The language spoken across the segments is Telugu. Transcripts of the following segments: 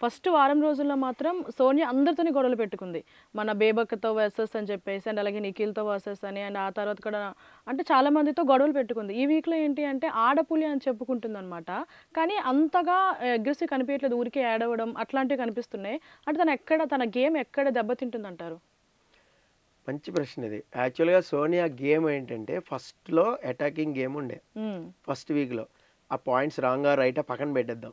ఫస్ట్ వారం రోజుల్లో మాత్రం సోనియా అందరితోని గొడవలు పెట్టుకుంది. మన బేబక్కతో వర్సెస్ అని చెప్పేసి అండ్ అలాగే నిఖిల్‌తో వర్సెస్ అని అండ్ ఆ తర్వాత కూడా అంటే చాలా మందితో గొడవలు పెట్టుకుంది. ఈ వీక్‌లో ఏంటి అంటే ఆడపులి అని చెప్పుకుంటుందనమాట. కానీ అంతగా అగ్రెసివ్ కనిపియట్లేదు. ఊరికే ఏడవడం అట్లాంటివి కనిపిస్తున్నాయి. అంటే తన గేమ్ ఎక్కడ దెబ్బతింటుందంటారు? మంచి ప్రశ్న ఇది. యాక్చువల్‌గా సోనియా గేమ్ ఏంటంటే ఫస్ట్‌లో అటాకింగ్ గేమ్ ఉండే. హ్మ్. ఫస్ట్ వీక్‌లో. ఆ పాయింట్స్ రాంగా, రైటా పక్కన పెట్టేద్దాం.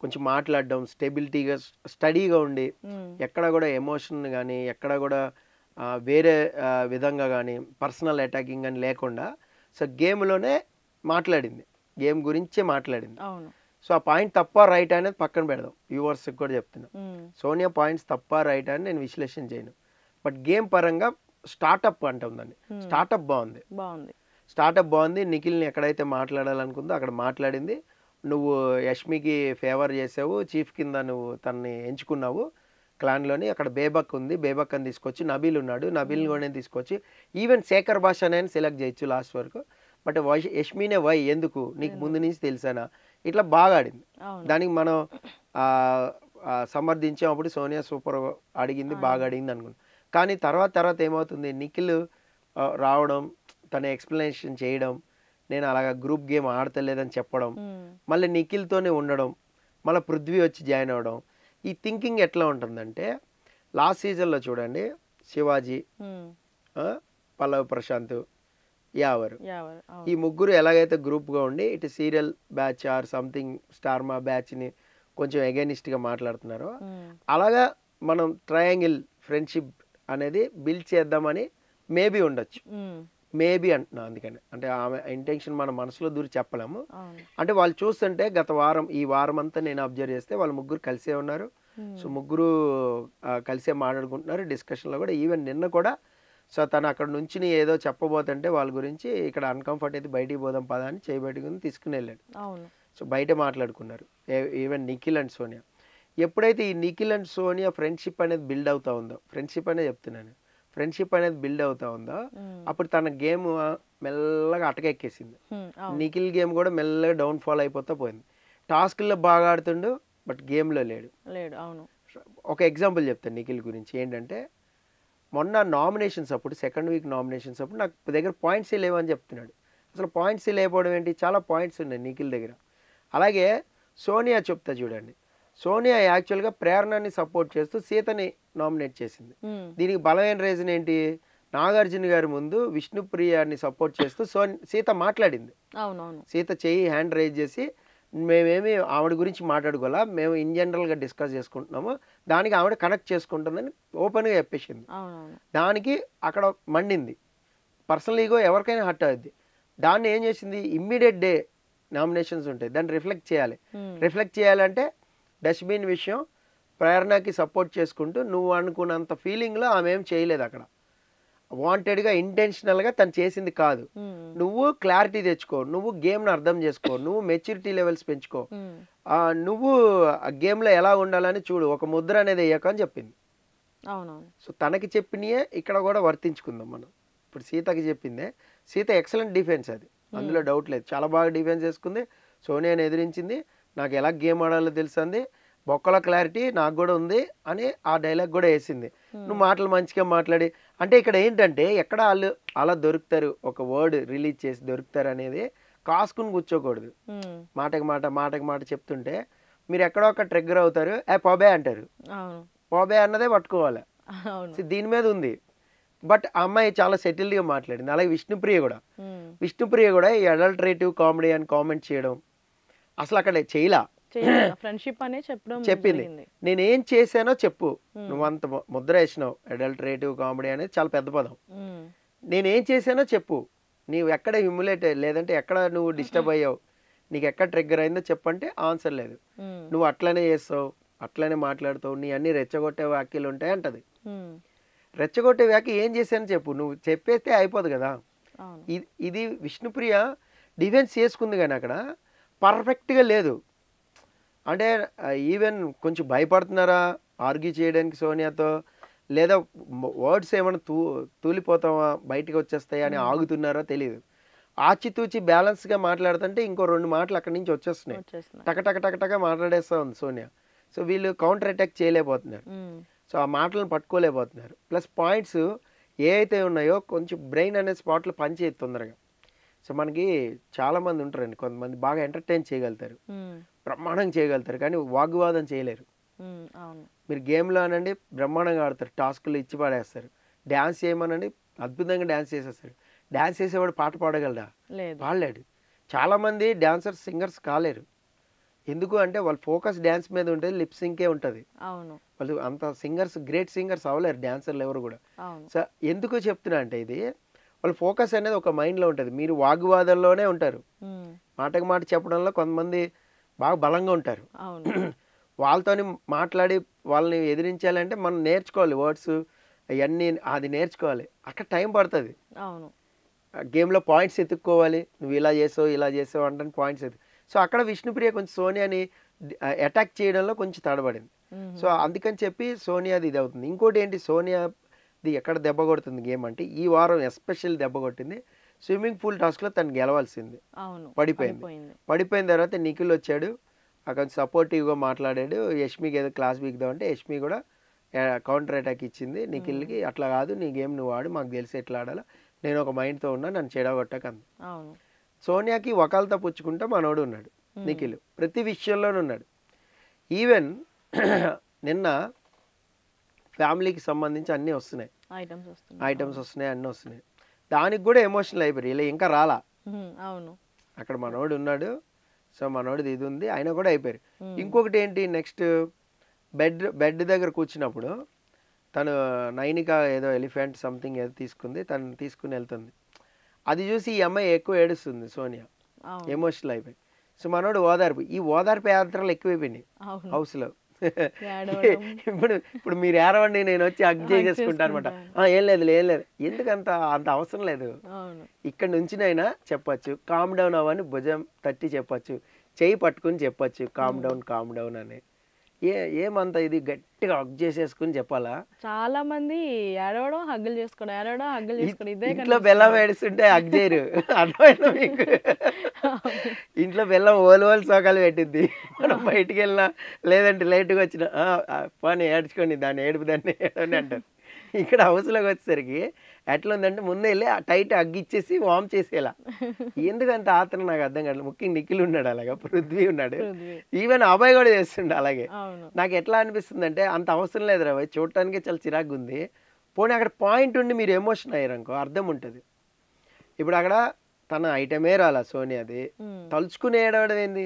కొంచెం మాట్లాడడం, స్టెబిలిటీగా, స్టడీగా ఉండి, హ్మ్. ఎక్కడ గూడా ఎమోషన్ గానీ, ఎక్కడ గూడా వేరే విధంగా గానీ, పర్సనల్ అటాకింగ్ గానీ లేకుండా సో, గేమ్‌లోనే మాట్లాడింది. గేమ్ గురించే మాట్లాడింది. అవును. సో, ఆ పాయింట్ తప్పా, రైటా అనేది పక్కన పెడదాం. వ్యూవర్స్‌కి కూడా చెప్తున్నా. హ్మ్. సోనియా పాయింట్స్ తప్పా, రైటా అని నేను విశ్లేషణ చేయను. బట్ గేమ్ పరంగా స్టార్టప్ అంటాం దాన్ని. హ్మ్. స్టార్టప్ బావుంది. బావుంది. స్టార్టప్ బాగుంది. నిఖిల్‌ని ఎక్కడైతే మాట్లాడాలనుకుందో అక్కడ మాట్లాడింది. నువ్వు యష్మికి ఫేవర్ చేసావు. చీఫ్ కింద నువ్వు తనని ఎంచుకున్నావు క్లాన్‌లోని. అక్కడ బేబక్ ఉంది. బేబక్కని తీసుకొచ్చి నబీల్ ఉన్నాడు. నబీల్‌ని కూడా తీసుకొచ్చి ఈవెన్ శేఖర్ భాషనైనా సెలెక్ట్ చేయొచ్చు లాస్ట్ వరకు. బట్ యష్మినే వై ఎందుకు? నీకు ముందు నుంచి తెలుసానా? ఇట్లా బాగా ఆడింది. అవును. దానికి మనం ఆహ్, సమర్థించాం. అప్పుడు సోనియా సూపర్ అడిగింది. బాగా ఆడింది. అడిగింది అనుకున్నాం. కానీ తర్వాత ఏమవుతుంది నిఖిల్ రావడం తన ఎక్స్‌ప్లనేషన్ చేయడం, నేను అలాగా గ్రూప్ గేమ్ ఆడతలేదని చెప్పడం, హ్మ్. మళ్ళీ నిఖిల్‌తోనే ఉండడం, మళ్ళా పృథ్వీ వచ్చి జాయిన్ అవ్వడం. ఈ థింకింగ్ ఎట్లా ఉంటుందంటే, లాస్ట్ సీజన్‌లో చూడండి 'శివాజీ', హ్మ్. ఆహ్, 'పల్లవి ప్రశాంత్', 'యావర్' యావర్. ఈ అవును. ముగ్గురు ఎలాగైతే గ్రూప్‌గా ఉండి ఇటు serial batch or something Star Maa బ్యాచ్‌ని కొంచెం ఎగైనిస్ట్‌గా మాట్లాడుతున్నారో, హ్మ్. అలాగా మనం ట్రయాంగిల్ ఫ్రెండ్‌షిప్ అనేది బిల్డ్ చేద్దామని మేబీ ఉండొచ్చు. హ్మ్. మేబీ అంటున్నా అందుకని. అంటే ఆమె ఇంటెన్షన్ మన మనసులో దూరి చెప్పలేము. అవును. అంటే వాళ్ళు చూస్తుంటే గత వారం, ఈ వారమంతా నేను అబ్జర్వ్ చేస్తే వాళ్ళు ముగ్గురు కలిసే ఉన్నారు. సో, హ్మ్. ముగ్గురు కలిసే మాట్లాడుకుంటున్నారు. డిస్కషన్‌లో కూడా ఈవెన్ నిన్న కూడా సో, తను అక్కడ నుంచిని ఏదో చెప్పబోతుంటే వాళ్ళ గురించి ఇక్కడ అన్‌కంఫర్ట్ అయితే బయటికి పోదాం పదా అని చేయి పట్టుకొని తీసుకొనెళ్ళాడు. అవును. సో, బయటే మాట్లాడుకున్నారు. Even Nikhil and Sonia. ఎప్పుడైతే ఈ నిఖిల్ అండ్ సోనియా ఫ్రెండ్‌షిప్ అనేది బిల్డ్ అవుతా ఉందో, ఫ్రెండ్‌షిప్ అనే చెప్తున్నాను. ఫ్రెండ్‌షిప్ అనేది బిల్డ్ అవుతా ఉందో, హ్మ్. అప్పుడు తన గేమ్ మెల్లగా అటకెక్కేసింది. హ్మ్. అవును. నిఖిల్ గేమ్ కూడా మెల్లగా డౌన్ ఫాల్ అయిపోతా పోయింది. టాస్క్‌ల్లో బాగా ఆడుతుండు. బట్ గేమ్‌లో లేడు. లేడు. అవును. ఒక ఎగ్జాంపుల్ చెప్తాను నిఖిల్ గురించి ఏంటంటే, మొన్న నామినేషన్స్ అప్పుడు సెకండ్ వీక్ నామినేషన్స్ అప్పుడు నాకు దగ్గర పాయింట్సే లేవని చెప్తున్నాడు. అసలు పాయింట్సే లేకపోవడం ఏంటి? చాలా పాయింట్స్ ఉన్నాయి నిఖిల్ దగ్గర. అలాగే సోనియా చెప్తా చూడండి. సోనియా యాక్చువల్‌గా ప్రేరణని సపోర్ట్ చేస్తూ సీతని నామినేట్ చేసింది. హ్మ్. దీనికి బలమైన రీజన్ ఏంటి? నాగార్జున గారి ముందు విష్ణుప్రియని సపోర్ట్ చేస్తూ సీత మాట్లాడింది. అవునవును. సీత చెయ్యి హ్యాండ్ రైజ్ చేసి, మేమేమి ఆవిడ గురించి మాట్లాడుకోలా. మేము ఇన్ జనరల్‌గా డిస్కస్ చేసుకుంటున్నాము. దానికి ఆవిడ కనెక్ట్ చేసుకుంటుందని ఓపెన్‌గా చెప్పేసింది. అవునవును. దానికి అక్కడ మండింది. పర్సనల్ ఇగో ఎవరికైనా హర్ట్ అవుద్ది. దాన్ని ఏం చేసింది ఇమ్మీడియేట్ డే నామినేషన్స్ ఉంటాయి. దాన్ని రిఫ్లెక్ట్ చేయాలి. హ్మ్. రిఫ్లెక్ట్ చేయాలంటే డస్ట్‌బిన్ విషయం ప్రేరణకి సపోర్ట్ చేసుకుంటూ నువ్వు అనుకున్నంత ఫీలింగ్‌లో ఆమె ఏం చేయలేదు అక్కడ. వాంటెడ్‌గా ఇంటెన్షనల్‌గా తను చేసింది కాదు. హ్మ్. నువ్వు క్లారిటీ తెచ్చుకో. నువ్వు గేమ్‌ని అర్థం చేసుకో. నువ్వు మెచ్యూరిటీ లెవెల్స్ పెంచుకో. హ్మ్. నువ్వు ఆ గేమ్‌లో ఎలా ఉండాలని చూడు. ఒక ముద్ర అనేది ఎయ్యకు అని చెప్పింది. అవునవును. సో, తనకి చెప్పినయే ఇక్కడ కూడా వర్తించుకుందాం మనం. ఇప్పుడు సీతకి చెప్పిందే. సీత ఎక్సలెంట్ డిఫెన్స్ అది. అందులో హ్మ్. డౌట్ లేదు. చాలా బాగా డిఫెన్స్ చేసుకుంది. సోనియాని ఎదిరించింది. నాకు ఎలా గేమ్ ఆడాలో తెలుసంది. బొక్కల క్లారిటీ నాకు గూడా ఉంది అని ఆ డైలాగ్ గూడా యేసింది. నువ్వు హ్మ్. మాటలు మంచిగా మాట్లాడి అంటే ఇక్కడ ఏంటంటే ఎక్కడ ఆళ్ళు అలా దొరుకుతారు. ఒక వర్డ్ రిలీజ్ చేసి దొరుకుతారనేది కాసుకొని కూర్చోకూడదు. హ్మ్. మాటకి మాట, మాటకి మాట చెప్తుంటే మీరెక్కడో ఒక ట్రిగ్గర్ అవుతారు. పోబే అంటారు. అవును. పోబే అన్నదే పట్టుకోవాలి. అవును. దీని మీద ఉంది. బట్ ఆ అమ్మాయి చాలా సెటిల్డ్‌గా మాట్లాడింది. అలాగే విష్ణుప్రియ గూడా. హ్మ్. విష్ణుప్రియ గూడా ఈ అడల్టరేటివ్ కామెడీ అని కామెంట్ చేయడం అసలక్కడ చేయలా. చేయలేదు. ఫ్రెండ్‌షిప్ అనే చెప్పడం చెప్పింది. జరిగింది. నేనేం చేశానో చెప్పు. హ్మ్. నువ్వంత ముద్ర ఏసినావు. అడల్టరేటివ్ కామెడీ అనేది చాలా పెద్ద పదం. హ్మ్. నేనేం చేశానో చెప్పు. నీవు ఎక్కడ హ్యూమిలేట్ లేదంటే ఎక్కడ నువ్వు డిస్టర్బ్ అయ్యావు. నీకెక్కడ ట్రిగ్గర్ అయిందో చెప్పంటే ఆన్సర్ లేదు. హ్మ్. నువ్వు అట్లనే చేస్తావు. అట్లనే మాట్లాడుతావు. నీ అన్నీ రెచ్చగొట్టే వ్యాఖ్యలుంటాయి అంటది. హ్మ్. రెచ్చగొట్టే వ్యాఖ్య ఏం చేశానో చెప్పు. నువ్వు చెప్పేస్తే అయిపోదు గదా! అవును. ఇది విష్ణుప్రియ డిఫెన్స్ చేసుకుంది గానీ అక్కడ పర్ఫెక్ట్‌గా లేదు. అంటే ఈవెన్ కొంచెం భయపడుతున్నారా ఆర్గ్యూ చేయడానికి సోనియాతో? లేదా వర్డ్స్ ఏమన్నా తూలిపోతామా? బయటికొచ్చేస్తాయా అని హ్మ్. ఆగుతున్నారో తెలీదు. ఆచితూచి బ్యాలెన్స్‌గా మాట్లాడుతుంటే ఇంకో 2 మాటలు అక్కడి నుంచి వచ్చేస్తున్నాయి. వచ్చేస్తున్నాయి. టక టక టక టక మాట్లాడేస్తా ఉంది సోనియా. సో వీళ్ళు కౌంటర్ అటాక్ చేయలేకపోతున్నారు. సో ఆ మాటలను పట్టుకోలేకపోతున్నారు. ప్లస్ పాయింట్స్ ఏ అయితే ఉన్నాయో కొంచెం బ్రెయిన్ అనే స్పాట్లో పనిచేయదు తొందరగా. సో మనకి చాలామంది ఉంటారండి, కొంతమంది బాగా ఎంటర్టైన్ చేయగలుగుతారు, బ్రహ్మాండంగా చేయగలుగుతారు, కానీ వాగ్వాదం చేయలేరు. అవును. మీరు గేమ్లో అనండి బ్రహ్మాండంగా ఆడతారు, టాస్కులు ఇచ్చి పడేస్తారు. డ్యాన్స్ చేయమనండి అద్భుతంగా డ్యాన్స్ చేసేస్తారు. డ్యాన్స్ చేసేవాడు పాట పాడగలడా? లేదు. పాడలేడు. చాలామంది డాన్సర్స్ సింగర్స్ కాలేరు. ఎందుకు అంటే వాళ్ళ ఫోకస్ డ్యాన్స్ మీద ఉంటుంది, లిప్ సింకే ఉంటుంది. అవును. వాళ్ళు అంత సింగర్స్, గ్రేట్ సింగర్స్ అవ్వలేరు డాన్సర్లు ఎవరు కూడా. అవును. సో ఎందుకు చెప్తున్నా అంటే ఇది వాళ్ళ ఫోకస్ అనేది ఒక మైండ్లో ఉంటుంది. మీరు వాగ్వాదంలోనే ఉంటారు, మాటకు మాట చెప్పడంలో కొంతమంది బాగా బలంగా ఉంటారు. అవును. వాళ్ళతోని మాట్లాడి వాళ్ళని ఎదిరించాలంటే మనం నేర్చుకోవాలి వర్డ్స్ అవన్నీ, అది నేర్చుకోవాలి. అక్కడ టైం పడుతుంది. అవును. గేమ్లో పాయింట్స్ ఎత్తుక్కోవాలి, నువ్వు ఇలా చేసావు ఇలా చేసావు అంటే పాయింట్స్ సో అక్కడ విష్ణుప్రియ కొంచెం సోనియాని అటాక్ చేయడంలో కొంచెం తడబడింది. సో అందుకని చెప్పి సోనియాది ఇది అవుతుంది. ఇంకోటి ఏంటి, సోనియాది ఎక్కడ దెబ్బ కొడుతుంది గేమ్ అంటే ఈ వారం ఎస్పెషల్ దెబ్బ కొట్టింది స్విమ్మింగ్ పూల్ టాస్క్లో తను గెలవాల్సింది. అవును. పడిపోయింది. పడిపోయిన తర్వాత నిఖిల్ వచ్చాడు, అక్కడ సపోర్టివ్గా మాట్లాడాడు. యష్మికి ఏదో క్లాస్ బీక్దామంటే యష్మి కూడా కౌంటర్ అటాక్ ఇచ్చింది నిఖిల్కి. అట్లా కాదు, నీ గేమ్ నువ్వు ఆడు, మాకు తెలిసి ఎట్లా ఆడాలో, నేను ఒక మైండ్తో ఉన్నా, నన్ను చెడగొట్టక అంది. సోనియాకి వకాలతో పుచ్చుకుంటా మనోడు ఉన్నాడు నిఖిల్, ప్రతి విషయంలోనూ ఉన్నాడు. ఈవెన్ నిన్న ఫ్యామిలీకి సంబంధించి అన్నీ వస్తున్నాయి, ఐటమ్స్ వస్తున్నాయి, అన్నీ వస్తున్నాయి. దానికి కూడా ఎమోషనల్ అయిపోయి ఇలా ఇంకా రాలా. అవును. అక్కడ మనోడు ఉన్నాడు, సో మనోడిది ఇది ఉంది, అయినా కూడా అయిపోయారు. ఇంకొకటి ఏంటి, నెక్స్ట్ బెడ్ దగ్గర కూర్చున్నప్పుడు తను నైనిక ఏదో ఎలిఫెంట్ సంథింగ్ ఏదో తీసుకుంది, తను తీసుకుని వెళ్తుంది. అది చూసి ఈ అమ్మాయి ఎక్కువ ఏడుస్తుంది సోనియా, ఎమోషనల్ అయిపోయి. సో మనోడు ఓదార్పు, ఈ ఓదార్పు యాత్రలు ఎక్కువైపోయినాయి హౌస్లో. ఇప్పుడు మీరు ఏరవండి, నేను వచ్చి హగ్ చేసేసుకుంటాను అనమాట. ఏం లేదు ఏం లేదు, ఎందుకంత అంత అవసరం లేదు. ఇక్కడ నుంచినైనా చెప్పచ్చు కామ్ డౌన్ అవ్వని, భుజం తట్టి చెప్పచ్చు, చేయి పట్టుకుని చెప్పచ్చు కామ్ డౌన్ అని. ఏమంత ఇది గట్టిగా హగ్ చేసేసుకుని చెప్పాలా? చాలా మంది ఏడవడం హగ్గులు చేసుకోవడం ఇదే. ఇంట్లో బెల్లం ఏడుస్తుంటే హగ్ చేయరు, అర్థమైనా మీకు? ఇంట్లో బెల్లం ఓలు సోకాలు పెట్టింది, మనం బయటికి వెళ్ళినా లేదంటే లేట్గా వచ్చిన పని ఏడ్చుకొని దాన్ని ఏడుపు దాన్ని ఏడని అంటారు. ఇక్కడ హౌస్లోకి వచ్చేసరికి ఎట్లా ఉందంటే ముందే వెళ్ళి ఆ టైట్ హగ్ ఇచ్చేసి వార్మ్ చేసేలా. ఎందుకంత ఆత్రం నాకు అర్థం కాదు. ముఖ్యంగా నిఖిల్ ఉన్నాడు, అలాగా పృథ్వీ ఉన్నాడు, ఈవెన్ అబ్బాయి కూడా చేస్తుండే అలాగే. నాకు ఎట్లా అనిపిస్తుంది అంటే అంత అవసరం లేదు రా, చూడటానికి చాలా చిరాకు ఉంది. పోనీ అక్కడ పాయింట్ ఉండి మీరు ఎమోషన్ అయ్యారనుకో అర్థం ఉంటుంది. ఇప్పుడు అక్కడ తన ఐటమే రాలా సోనియాది, తలుచుకుని ఏడవడం ఏంది?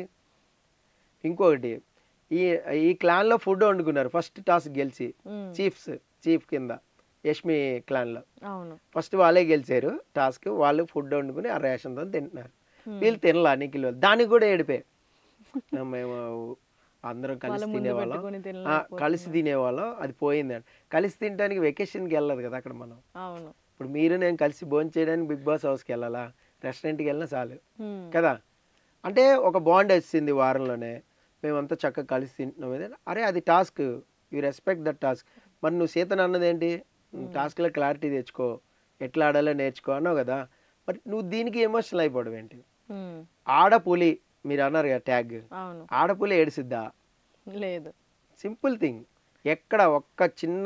ఇంకొకటి, ఈ క్లాన్లో ఫుడ్ వండుకున్నారు ఫస్ట్ టాస్క్ గెలిచి, చీఫ్ కింద యష్మి క్లాన్లో ఫస్ట్ వాళ్ళే గెలిచారు టాస్క్. వాళ్ళు ఫుడ్ వండుకుని ఆ రేషన్తో తింటున్నారు, వీళ్ళు తినలా నిఖిల్ వాళ్ళు. దానికి కూడా ఏడిపోయి మేము అందరం కలిసి తినేవాళ్ళం, అది పోయిందండి. కలిసి తినడానికి వెకేషన్కి వెళ్ళదు కదా అక్కడ మనం. ఇప్పుడు మీరు నేను కలిసి భోజనం చేయడానికి బిగ్ బాస్ హౌస్కి వెళ్ళాలా, రెస్టారెంట్కి వెళ్ళినా చాలు కదా. అంటే ఒక బాండ్ వచ్చింది వారంలోనే, మేమంతా చక్కగా కలిసి తింటున్నాం. అరే అది task, you respect that task. మరి నువ్వు సీతను అన్నది ఏంటి, టాస్క్లో క్లారిటీ తెచ్చుకో, ఎట్లా ఆడాలో నేర్చుకో అన్నావు కదా. మరి నువ్వు దీనికి ఎమోషనల్ అయిపోవడం ఏంటి? ఆడపులి మీరు అన్నారు కదా ట్యాగ్, ఆడపులి ఏడుసిద్దా? లేదు. సింపుల్ థింగ్, ఎక్కడ ఒక్క చిన్న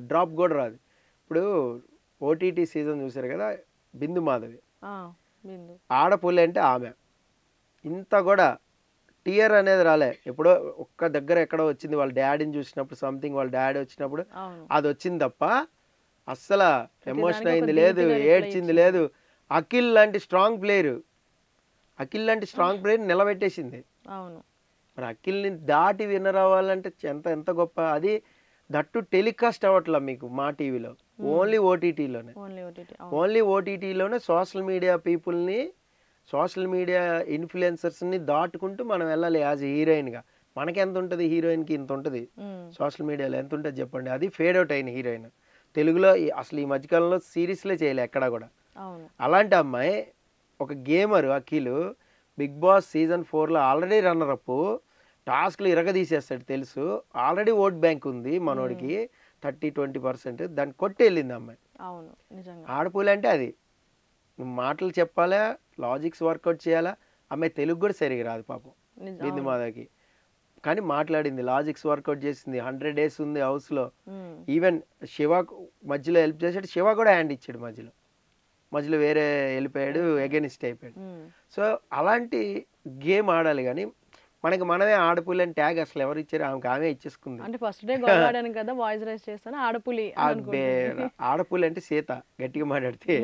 డ్రాప్ కూడా రాదు. ఇప్పుడు ఓటీటీ సీజన్ చూసారు కదా, బిందు మాధవి ఆడపులి అంటే ఆమె, ఇంత కూడా టియర్ అనేది రాలే. ఎప్పుడో ఒక్క దగ్గర ఎక్కడో వచ్చింది, వాళ్ళ డాడీని చూసినప్పుడు సంథింగ్, వాళ్ళ డాడీ వచ్చినప్పుడు అది వచ్చింది తప్ప అస్సలు ఎమోషన్ అయింది లేదు, ఏడ్చింది లేదు. అఖిల్ లాంటి స్ట్రాంగ్ ప్లేయర్ నిలబెట్టేసింది. మరి అఖిల్ని దాటి విన్నర్ అవ్వాలంటే ఎంత గొప్ప. అది దట్టు టెలికాస్ట్ అవ్వట్లా మీకు మా టీవీలో, ఓన్లీ ఓటీటీలోనే సోషల్ మీడియా పీపుల్ని, సోషల్ మీడియా ఇన్ఫ్లుయెన్సర్స్ని దాటుకుంటూ మనం వెళ్ళాలి యాజ్ హీరోయిన్గా. మనకి ఎంత ఉంటుంది, హీరోయిన్కి ఇంత ఉంటుంది, సోషల్ మీడియాలో ఎంత ఉంటుంది చెప్పండి. అది ఫేడ్ అవుట్ అయిన హీరోయిన్. తెలుగులో అసలు ఈ మధ్యకాలంలో సిరీస్లే చేయలే ఎక్కడా కూడా. అలాంటి అమ్మాయి ఒక gamer Akhil, Bigg Boss season 4లో ఆల్రెడీ రన్నర్ అప్, టాస్క్లు ఇరగదీసేస్తాడు తెలుసు, ఆల్రెడీ ఓట్ బ్యాంక్ ఉంది మనోడికి 30-20%, దాన్ని కొట్టి వెళ్ళింది అమ్మాయి. ఆడపూలు అంటే అది, నువ్వు మాటలు చెప్పాలా, లాజిక్స్ వర్కౌట్ చేయాలా. అమ్మాయి తెలుగు కూడా సరిగా రాదు పాపం బిందు మాధవికి. కానీ మాట్లాడింది, లాజిక్స్ వర్కౌట్ చేసింది, 100 డేస్ ఉంది హౌస్లో. ఈవెన్ శివ మధ్యలో హెల్ప్ చేసాడు, శివ కూడా హ్యాండ్ ఇచ్చాడు మధ్యలో. మధ్యలో వేరే వెళ్ళిపోయాడు, ఎగెనిస్ట్ అయిపోయాడు. సో అలాంటి గేమ్ ఆడాలి. కానీ మనకి మనమే ఆడపుల్లని ట్యాగ్ అసలు ఎవరు ఇచ్చారు, ఆమె ఇచ్చేసుకుంది. అంటే ఫస్ట్ డే గొడవ ఆడాను కదా, వాయిస్ రైస్ చేస్తాను, ఆడపులి అని అనుకుంటుంది. ఆడపుల్లి అంటే సీత, గట్టిగా మాట్లాడితే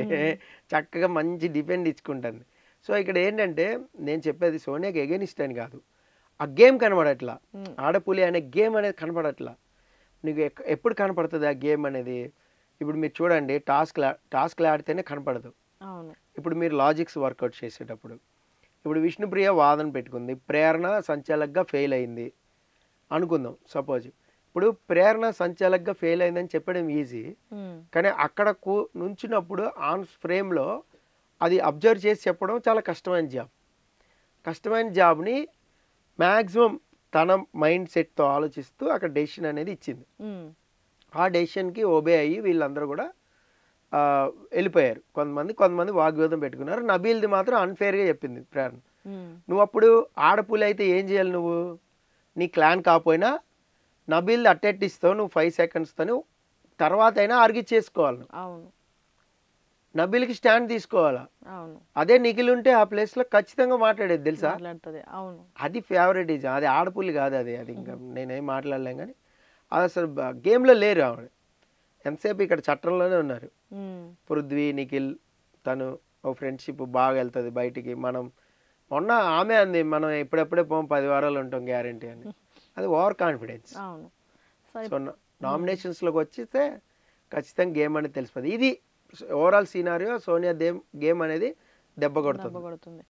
చక్కగా మంచి డిఫెండ్ ఇచ్చుకుంటుంది. సో ఇక్కడ ఏంటంటే నేను చెప్పేది సోనియాకి ఎగెనిస్ట్ అని కాదు, ఆ గేమ్ కనబడట్లా. ఆడపులి అనే గేమ్ అనేది కనపడట్లా. నీకు ఎప్పుడు కనపడుతుంది ఆ గేమ్ అనేది? ఇప్పుడు మీరు చూడండి, టాస్క్లు ఆడితేనే కనపడదు. ఇప్పుడు మీరు లాజిక్స్ వర్కౌట్ చేసేటప్పుడు, ఇప్పుడు విష్ణుప్రియ వాదన పెట్టుకుంది, ప్రేరణ సంచాలకుగా ఫెయిల్ అయింది అనుకుందాం సపోజ్. ఇప్పుడు ప్రేరణ సంచాలకుగా ఫెయిల్ అయిందని చెప్పడం ఈజీ, కానీ అక్కడ నుంచినప్పుడు ఆన్ ఫ్రేమ్లో అది అబ్జర్వ్ చేసి చెప్పడం చాలా కష్టమైన జాబ్. కష్టమైన జాబ్ని మ్యాక్సిమం తన మైండ్ సెట్తో ఆలోచిస్తూ అక్కడ డెసిషన్ అనేది ఇచ్చింది. ఆ డెసిషన్కి ఓబే అయ్యి వీళ్ళందరూ కూడా వెళ్ళిపోయారు. కొంతమంది వాగ్వేదం పెట్టుకున్నారు. నబీల్ది మాత్రం అన్ఫేర్గా చెప్పింది ప్రేరణ. నువ్వు అప్పుడు ఆడపులి అయితే ఏం చేయాలి? నువ్వు నీ క్లాన్ కాకపోయినా నబీల్ది అట్టెట్టిస్తావు నువ్వు 5 సెకండ్స్తో, తర్వాత అయినా ఆర్గ్యూ చేసుకోవాలి. నబీల్కి స్టాండ్ తీసుకోవాలా. అదే నిఖిల్ ఉంటే ఆ ప్లేస్లో ఖచ్చితంగా మాట్లాడేది తెలుసా. అది ఫేవరెటిజం, అది ఆడపుల్లి కాదు. అది ఇంకా నేనేం మాట్లాడలేం. కానీ అది అసలు గేమ్లో లేరు ఆవిడ. ఎంతసేపు ఇక్కడ చట్టంలోనే ఉన్నారు. పృథ్వీ, నిఖిల్, తను ఒక ఫ్రెండ్షిప్ బాగా వెళ్తుంది బయటికి. మొన్న ఆమె అంది, మనం ఎప్పుడెప్పుడే 10 వారాలు ఉంటాం గ్యారంటీ అని. అది ఓవర్ కాన్ఫిడెన్స్. సో నామినేషన్స్లోకి వచ్చితే ఖచ్చితంగా గేమ్ అనేది తెలిసిపోతుంది. ఇది ఓవరాల్ సీనారియో. సోనియా గేమ్ అనేది దెబ్బ కొడుతుంది.